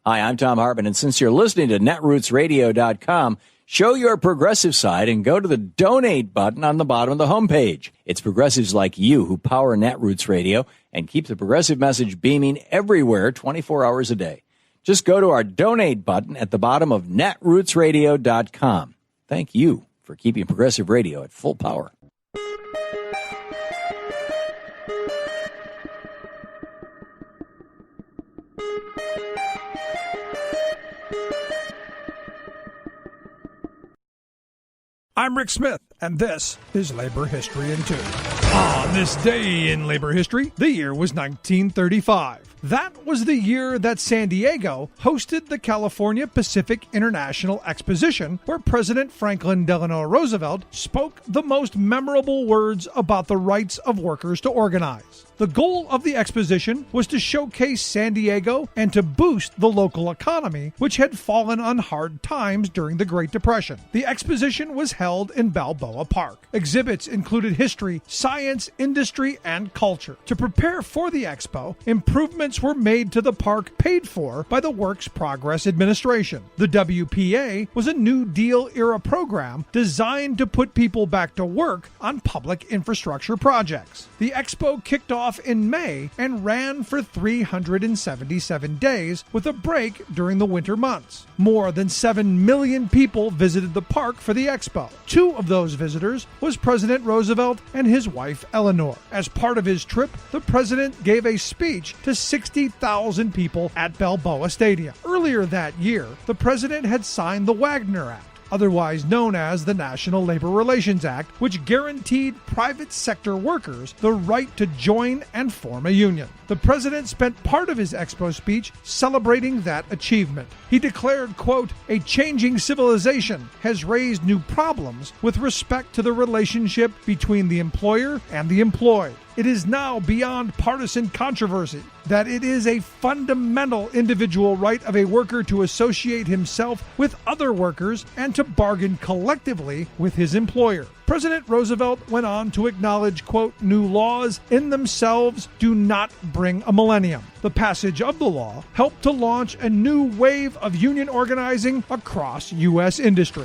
Hi, I'm Tom Hartman, and since you're listening to netrootsradio.com, show your progressive side and go to the donate button on the bottom of the homepage. It's progressives like you who power Netroots Radio and keep the progressive message beaming everywhere 24 hours a day. Just go to our donate button at the bottom of netrootsradio.com. Thank you for keeping progressive radio at full power. I'm Rick Smith, and this is Labor History in 2. On this day in labor history, the year was 1935. That was the year that San Diego hosted the California Pacific International Exposition, where President Franklin Delano Roosevelt spoke the most memorable words about the rights of workers to organize. The goal of the exposition was to showcase San Diego and to boost the local economy, which had fallen on hard times during the Great Depression. The exposition was held in Balboa Park. Exhibits included history, science, industry, and culture. To prepare for the expo, improvements were made to the park paid for by the Works Progress Administration. The WPA was a New Deal-era program designed to put people back to work on public infrastructure projects. The expo kicked off in May and ran for 377 days with a break during the winter months. More than 7 million people visited the park for the expo. 2 of those visitors was President Roosevelt and his wife Eleanor. As part of his trip, the president gave a speech to 60,000 people at Balboa Stadium. Earlier that year, the president had signed the Wagner Act, otherwise known as the National Labor Relations Act, which guaranteed private sector workers the right to join and form a union. The president spent part of his expo speech celebrating that achievement. He declared, quote, "A changing civilization has raised new problems with respect to the relationship between the employer and the employed. It is now beyond partisan controversy that it is a fundamental individual right of a worker to associate himself with other workers and to bargain collectively with his employer." President Roosevelt went on to acknowledge, quote, "New laws in themselves do not bring a millennium. The passage of the law helped to launch a new wave of union organizing across U.S. industry."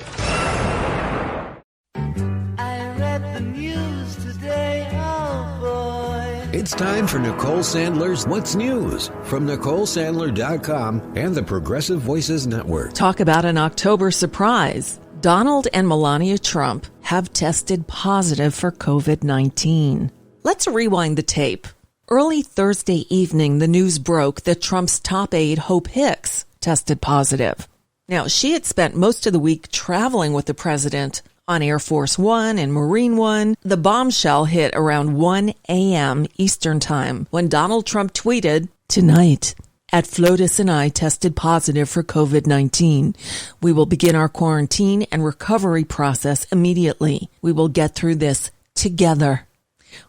It's time for Nicole Sandler's What's News from NicoleSandler.com and the Progressive Voices Network. Talk about an October surprise. Donald and Melania Trump have tested positive for COVID-19. Let's rewind the tape. Early Thursday evening, the news broke that Trump's top aide, Hope Hicks, tested positive. Now, she had spent most of the week traveling with the president on Air Force One and Marine One. The bombshell hit around 1 a.m. Eastern Time when Donald Trump tweeted, "Tonight, At Flotus and I tested positive for COVID-19. We will begin our quarantine and recovery process immediately. We will get through this together.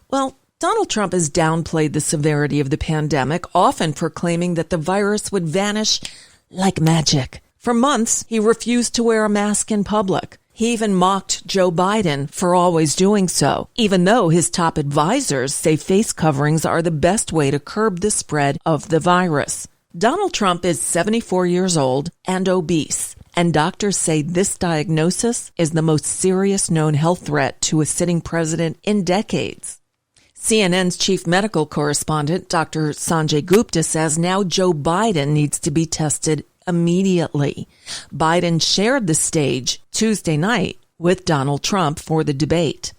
Well, Donald Trump has downplayed the severity of the pandemic, often proclaiming that the virus would vanish like magic. For months, he refused to wear a mask in public. He even mocked Joe Biden for always doing so, even though his top advisors say face coverings are the best way to curb the spread of the virus. Donald Trump is 74 years old and obese, and doctors say this diagnosis is the most serious known health threat to a sitting president in decades. CNN's chief medical correspondent, Dr. Sanjay Gupta, says now Joe Biden needs to be tested immediately. Biden shared the stage Tuesday night with Donald Trump for the debate.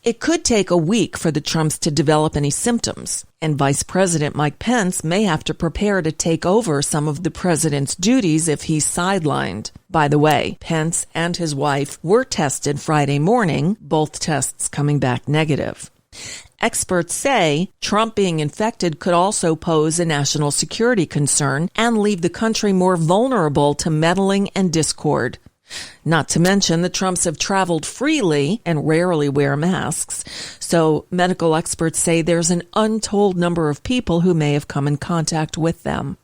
It could take a week for the Trumps to develop any symptoms, and Vice President Mike Pence may have to prepare to take over some of the president's duties if he's sidelined. By the way, Pence and his wife were tested Friday morning, both tests coming back negative. Experts say Trump being infected could also pose a national security concern and leave the country more vulnerable to meddling and discord. Not to mention the Trumps have traveled freely and rarely wear masks, so medical experts say there's an untold number of people who may have come in contact with them.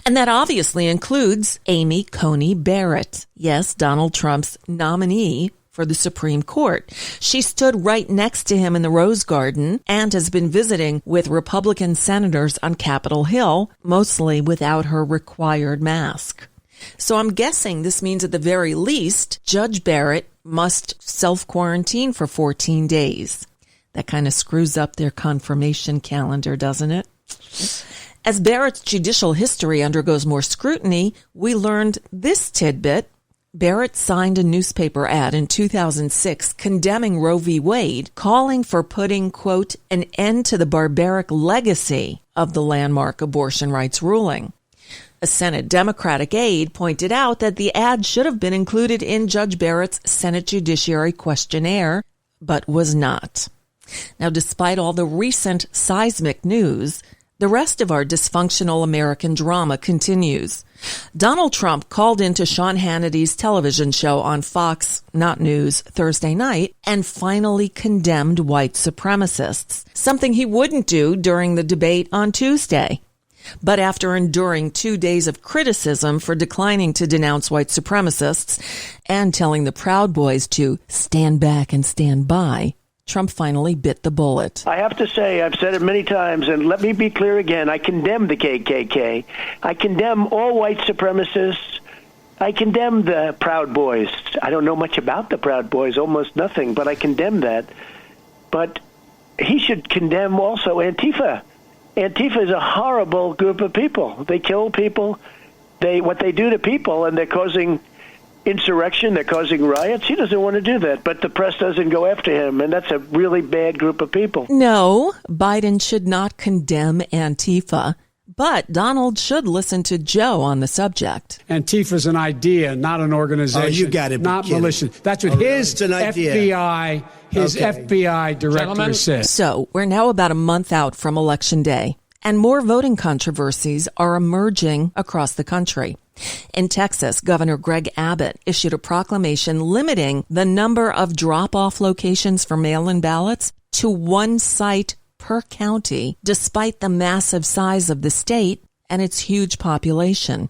And that obviously includes Amy Coney Barrett, yes, Donald Trump's nominee for the Supreme Court. She stood right next to him in the Rose Garden and has been visiting with Republican senators on Capitol Hill, mostly without her required mask. So I'm guessing this means at the very least, Judge Barrett must self-quarantine for 14 days. That kind of screws up their confirmation calendar, doesn't it? As Barrett's judicial history undergoes more scrutiny, we learned this tidbit. Barrett signed a newspaper ad in 2006 condemning Roe v. Wade, calling for putting, quote, an end to the barbaric legacy of the landmark abortion rights ruling. A Senate Democratic aide pointed out that the ad should have been included in Judge Barrett's Senate Judiciary questionnaire, but was not. Now, despite all the recent seismic news, the rest of our dysfunctional American drama continues. Donald Trump called into Sean Hannity's television show on Fox, not News, Thursday night, and finally condemned white supremacists, something he wouldn't do during the debate on Tuesday. But after enduring 2 days of criticism for declining to denounce white supremacists and telling the Proud Boys to stand back and stand by, Trump finally bit the bullet. I have to say, I've said it many times, and let me be clear again, I condemn the KKK. I condemn all white supremacists. I condemn the Proud Boys. I don't know much about the Proud Boys, almost nothing, but I condemn that. But he should condemn also Antifa. Antifa is a horrible group of people. They kill people. What they do to people, and they're causing insurrection, they're causing riots. He doesn't want to do that, but the press doesn't go after him, and that's a really bad group of people. No, Biden should not condemn Antifa, but Donald should listen to Joe on the subject. Antifa's an idea, not an organization. Oh, you got it. Not militia. That's what his FBI, FBI director said. So we're now about a month out from Election Day, and more voting controversies are emerging across the country. In Texas, Governor Greg Abbott issued a proclamation limiting the number of drop-off locations for mail-in ballots to one site per county, despite the massive size of the state and its huge population.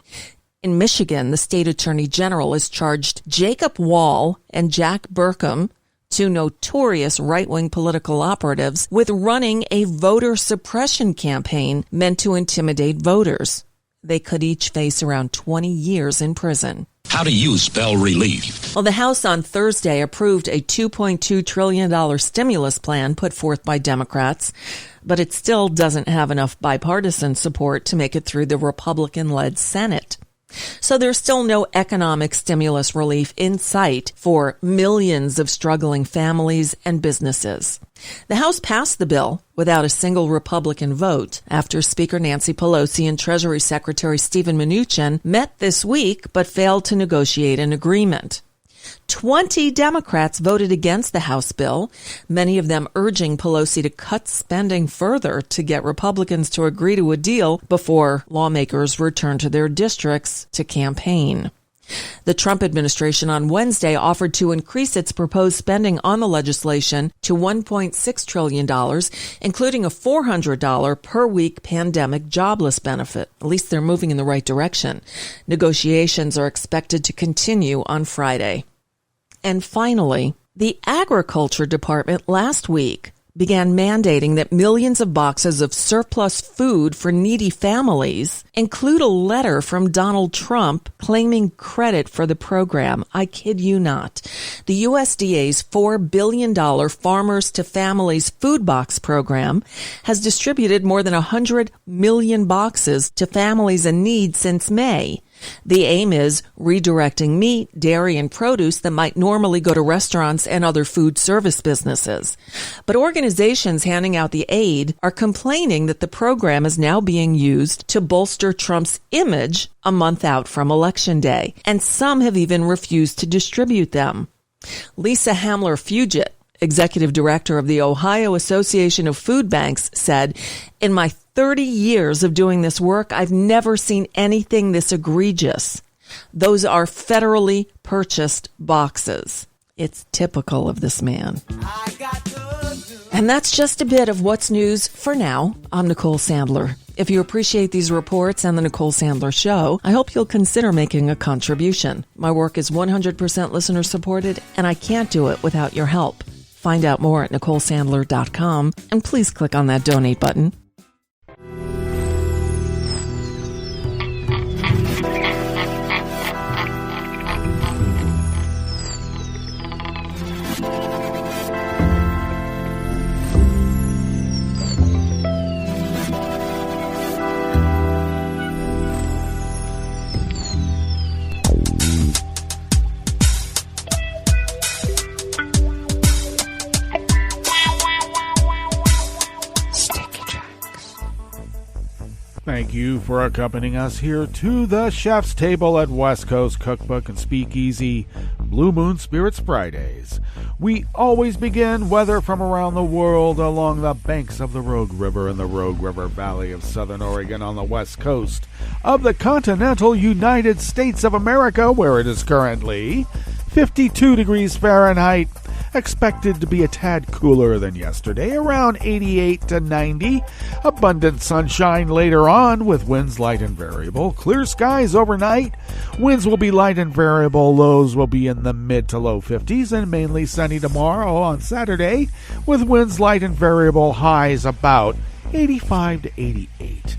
In Michigan, the state attorney general has charged Jacob Wohl and Jack Burkman, two notorious right-wing political operatives, with running a voter suppression campaign meant to intimidate voters. They could each face around 20 years in prison. How do you spell relief? Well, the House on Thursday approved a $2.2 trillion stimulus plan put forth by Democrats, but it still doesn't have enough bipartisan support to make it through the Republican-led Senate. So there's still no economic stimulus relief in sight for millions of struggling families and businesses. The House passed the bill without a single Republican vote after Speaker Nancy Pelosi and Treasury Secretary Steven Mnuchin met this week but failed to negotiate an agreement. 20 Democrats voted against the House bill, many of them urging Pelosi to cut spending further to get Republicans to agree to a deal before lawmakers return to their districts to campaign. The Trump administration on Wednesday offered to increase its proposed spending on the legislation to $1.6 trillion, including a $400 per week pandemic jobless benefit. At least they're moving in the right direction. Negotiations are expected to continue on Friday. And finally, the Agriculture Department last week began mandating that millions of boxes of surplus food for needy families include a letter from Donald Trump claiming credit for the program. I kid you not. The USDA's $4 billion Farmers to Families food box program has distributed more than 100 million boxes to families in need since May. The aim is redirecting meat, dairy, and produce that might normally go to restaurants and other food service businesses. But organizations handing out the aid are complaining that the program is now being used to bolster Trump's image a month out from Election Day, and some have even refused to distribute them. Lisa Hamler-Fugit, executive director of the Ohio Association of Food Banks, said, "In my 30 years of doing this work, I've never seen anything this egregious. Those are federally purchased boxes." It's typical of this man. And that's just a bit of what's news for now. I'm Nicole Sandler. If you appreciate these reports and the Nicole Sandler Show, I hope you'll consider making a contribution. My work is 100% listener supported, and I can't do it without your help. Find out more at NicoleSandler.com, and please click on that donate button. Thank you for accompanying us here to the Chef's Table at West Coast Cookbook and Speakeasy Blue Moon Spirits Fridays. We always begin weather from around the world along the banks of the Rogue River in the Rogue River Valley of Southern Oregon on the west coast of the continental United States of America, where it is currently 52 degrees Fahrenheit. Expected to be a tad cooler than yesterday, around 88 to 90. Abundant sunshine later on with winds light and variable. Clear skies overnight. Winds will be light and variable. Lows will be in the mid to low 50s and mainly sunny tomorrow on Saturday with winds light and variable. Highs about 85 to 88.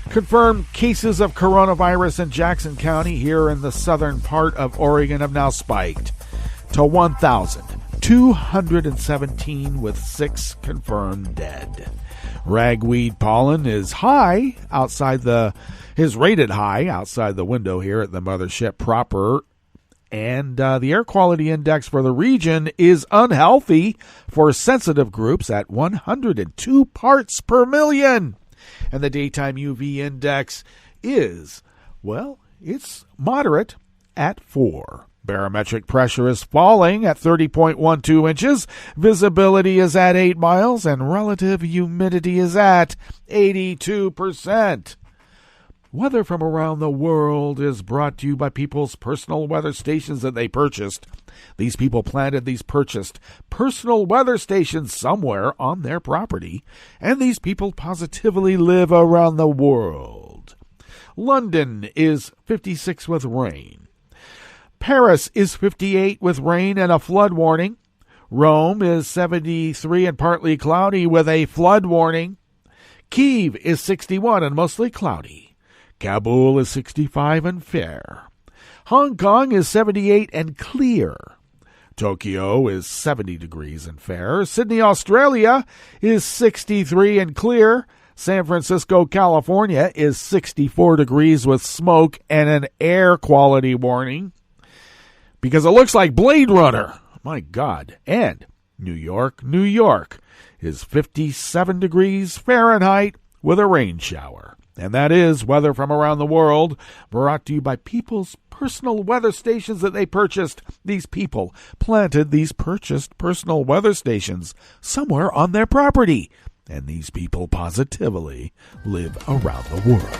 Confirmed cases of coronavirus in Jackson County here in the southern part of Oregon have now spiked to 1,217 with 6 confirmed dead. Ragweed pollen is high is rated high outside the window here at the mothership proper. And the air quality index for the region is unhealthy for sensitive groups at 102 parts per million. And the daytime UV index is, well, it's moderate at 4. Barometric pressure is falling at 30.12 inches. Visibility is at 8 miles, and relative humidity is at 82%. Weather from around the world is brought to you by people's personal weather stations that they purchased. These people planted these purchased personal weather stations somewhere on their property, and these people positively live around the world. London is 56 with rain. Paris is 58 with rain and a flood warning. Rome is 73 and partly cloudy with a flood warning. Kyiv is 61 and mostly cloudy. Kabul is 65 and fair. Hong Kong is 78 and clear. Tokyo is 70 degrees and fair. Sydney, Australia is 63 and clear. San Francisco, California is 64 degrees with smoke and an air quality warning, because it looks like Blade Runner. My God. And New York is 57 degrees Fahrenheit with a rain shower. And that is weather from around the world, brought to you by people's personal weather stations that they purchased. These people planted these purchased personal weather stations somewhere on their property. And these people positively live around the world.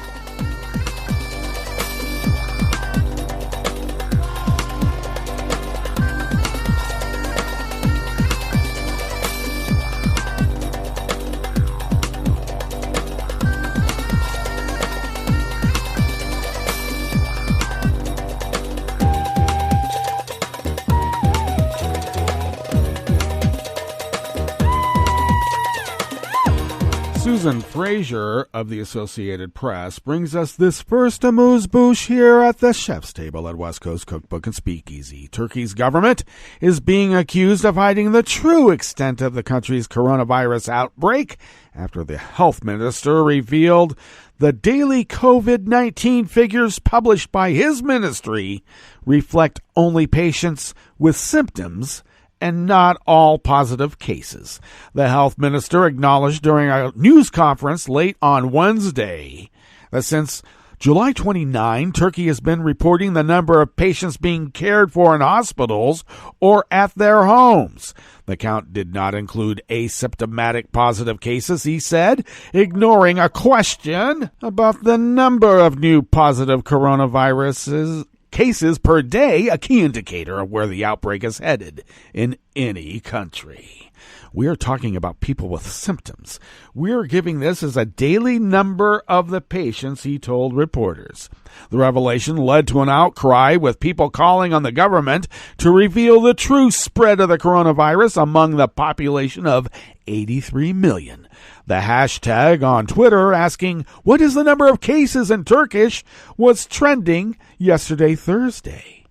Susan Fraser of the Associated Press brings us this first amuse-bouche here at the chef's table at West Coast Cookbook and Speakeasy. Turkey's government is being accused of hiding the true extent of the country's coronavirus outbreak after the health minister revealed the daily COVID-19 figures published by his ministry reflect only patients with symptoms and not all positive cases. The health minister acknowledged during a news conference late on Wednesday that since July 29, Turkey has been reporting the number of patients being cared for in hospitals or at their homes. The count did not include asymptomatic positive cases, he said, ignoring a question about the number of new positive coronavirus cases per day, a key indicator of where the outbreak is headed in any country. We are talking about people with symptoms. We are giving this as a daily number of the patients, he told reporters. The revelation led to an outcry with people calling on the government to reveal the true spread of the coronavirus among the population of 83 million. The hashtag on Twitter asking, "What is the number of cases in Turkish?" was trending yesterday, Thursday.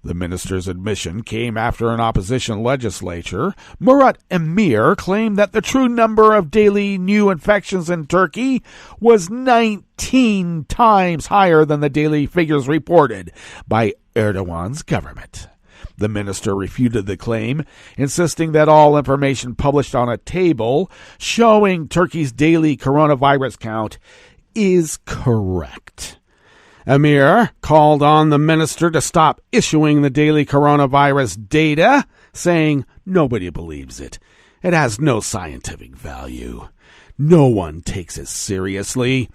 The minister's admission came after an opposition legislature, Murat Emir, claimed that the true number of daily new infections in Turkey was 19 times higher than the daily figures reported by Erdogan's government. The minister refuted the claim, insisting that all information published on a table showing Turkey's daily coronavirus count is correct. Emir called on the minister to stop issuing the daily coronavirus data, saying nobody believes it. It has no scientific value. No one takes it seriously.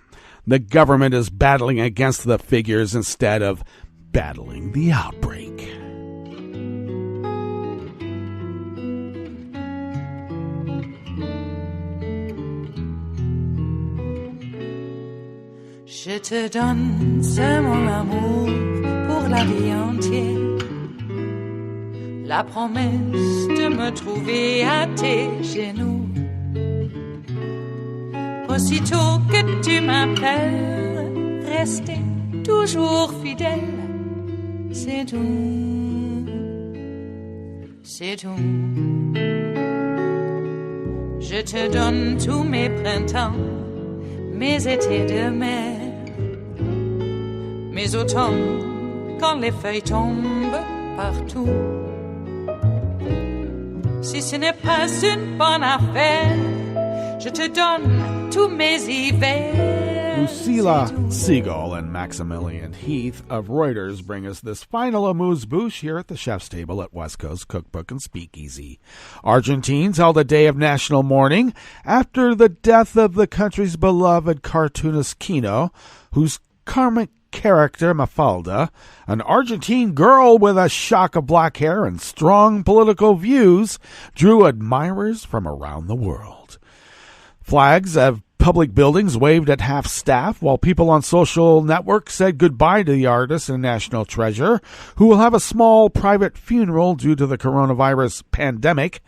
The government is battling against the figures instead of battling the outbreak. Je te donne ce mon amour pour la vie entière. La promesse de me trouver à tes genoux. Aussitôt que tu m'appelles, rester toujours fidèle. C'est tout, c'est tout. Je te donne tous mes printemps, mes étés de mer. Mes automnes, quand les feuilles tombent partout. Si ce n'est pas une bonne affaire, je te donne tous mes hivers. Lucilla Siegel and Maximilian Heath of Reuters bring us this final amuse-bouche here at the chef's table at West Coast Cookbook and Speakeasy. Argentines held a day of national mourning after the death of the country's beloved cartoonist Quino, whose karmic character Mafalda, an Argentine girl with a shock of black hair and strong political views, drew admirers from around the world. Flags of public buildings waved at half-staff, while people on social networks said goodbye to the artist and national treasure, who will have a small private funeral due to the coronavirus pandemic.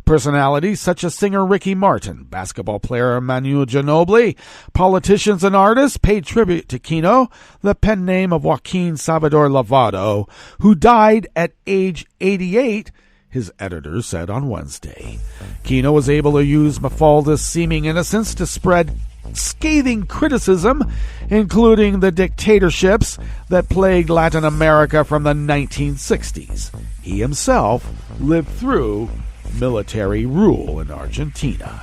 Personalities such as singer Ricky Martin, basketball player Manu Ginobili, politicians and artists paid tribute to Quino, the pen name of Joaquin Salvador Lavado, who died at age 88, his editors said on Wednesday. Quino was able to use Mafalda's seeming innocence to spread scathing criticism, including the dictatorships that plagued Latin America from the 1960s. He himself lived through military rule in Argentina.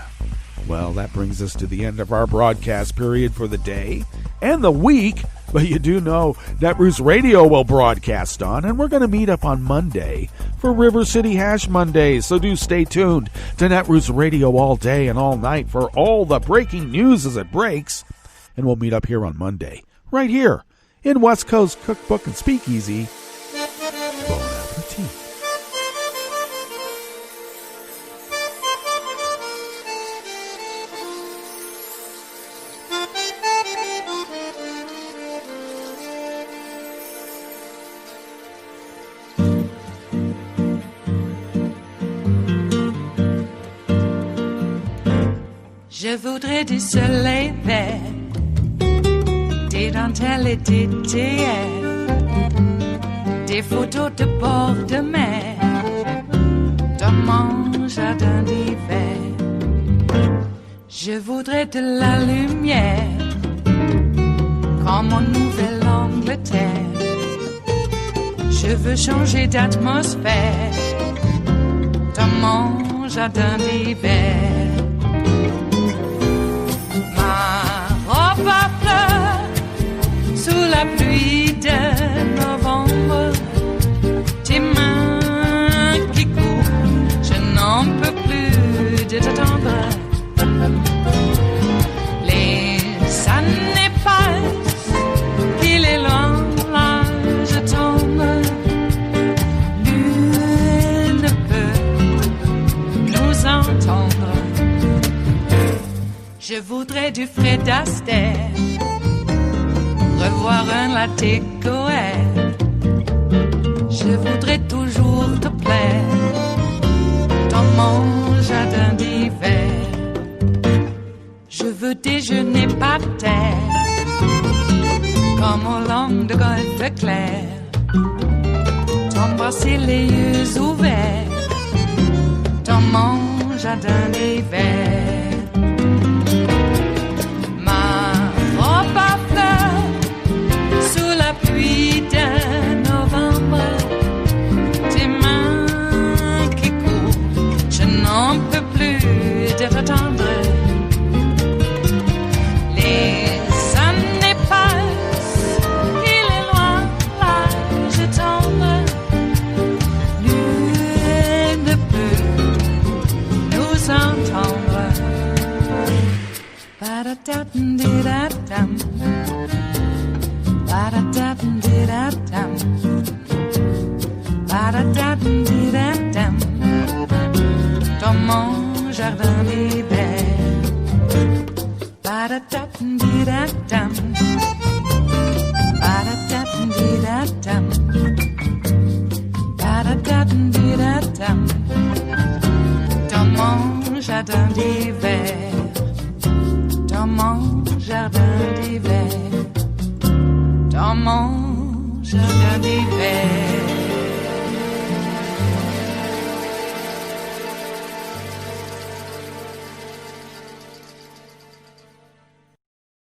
Well, that brings us to the end of our broadcast period for the day and the week. But you do know Netroots Radio will broadcast on, and we're going to meet up on Monday for River City Hash Mondays. So do stay tuned to Netroots Radio all day and all night for all the breaking news as it breaks. And we'll meet up here on Monday, right here in West Coast Cookbook and Speakeasy. Bon appetit. Je voudrais du soleil vert, des dentelles et des théières, des photos de bord de mer, dans mon jardin d'hiver. Je voudrais de la lumière, comme en Nouvelle-Angleterre. Je veux changer d'atmosphère, dans mon jardin d'hiver. Robe à fleurs, sous la pluie de novembre, tes mains qui courent, je n'en peux plus de t'attendre. Les années passent, qu'il est loin, là je tombe. Nul ne peut nous entendre. Je voudrais du Fred Astaire, revoir un latte Goël. Je voudrais toujours te plaire dans mon jardin d'hiver. Je veux déjeuner par terre, comme au long de golfe clair, t'embrasser les yeux ouverts dans mon jardin d'hiver. Pluie de novembre, tes mains qui courent, je n'en peux plus de t'attendre. Les années passent, il est loin, là je tombe. Nul ne peut nous entendre. Ba-da-da-dum-di-da-dum. Ba-da-da-dum-di-da-dum. Ba-da-da-dum-di-da-dum. Dans mon jardin d'hiver. Ba-da-da-dum-di-da-dum. Ba-da-da-dum-di-da-dum. Ba-da-da-dum-di-da-dum. Dans mon jardin d'hiver. Dans mon jardin d'hiver. Dans mon jardin d'hiver.